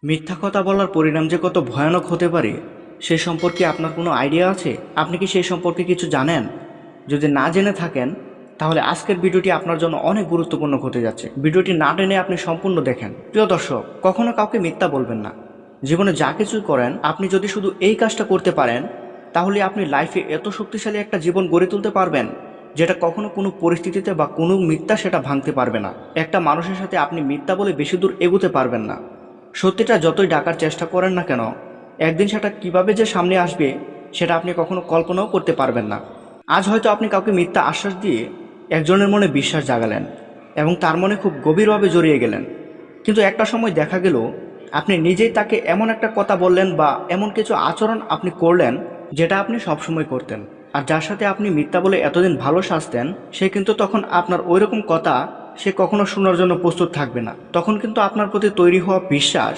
মিথ্যা কথা বলার পরিণাম যে কত ভয়ানক হতে পারে সে সম্পর্কে আপনার কোনো আইডিয়া আছে? আপনি কি সেই সম্পর্কে কিছু জানেন? যদি না জেনে থাকেন তাহলে আজকের ভিডিওটি আপনার জন্য অনেক গুরুত্বপূর্ণ হতে যাচ্ছে। ভিডিওটি না টেনে আপনি সম্পূর্ণ দেখেন। প্রিয় দর্শক, কখনো কাউকে মিথ্যা বলবেন না। জীবনে যা কিছুই করেন আপনি যদি শুধু এই কাজটা করতে পারেন তাহলে আপনি লাইফে এত শক্তিশালী একটা জীবন গড়ে তুলতে পারবেন যেটা কখনো কোনো পরিস্থিতিতে বা কোনো মিথ্যা সেটা ভাঙতে পারবে না। একটা মানুষের সাথে আপনি মিথ্যা বলে বেশি দূর এগোতে পারবেন না। সত্যিটা যতই ডাকার চেষ্টা করেন না কেন, একদিন সেটা কিভাবে যে সামনে আসবে সেটা আপনি কখনো কল্পনাও করতে পারবেন না। আজ হয়তো আপনি কাউকে মিথ্যা আশ্বাস দিয়ে একজনের মনে বিশ্বাস জাগালেন এবং তার মনে খুব গভীরভাবে জড়িয়ে গেলেন, কিন্তু একটা সময় দেখা গেল আপনি নিজেই তাকে এমন একটা কথা বললেন বা এমন কিছু আচরণ আপনি করলেন যেটা আপনি সবসময় করতেন। আর যার সাথে আপনি মিথ্যা বলে এতদিন ভালো সাজতেন সে কিন্তু তখন আপনার ওই রকম কথা সে কখনো শোনার জন্য প্রস্তুত থাকবে না। তখন কিন্তু আপনার প্রতি তৈরি হওয়া বিশ্বাস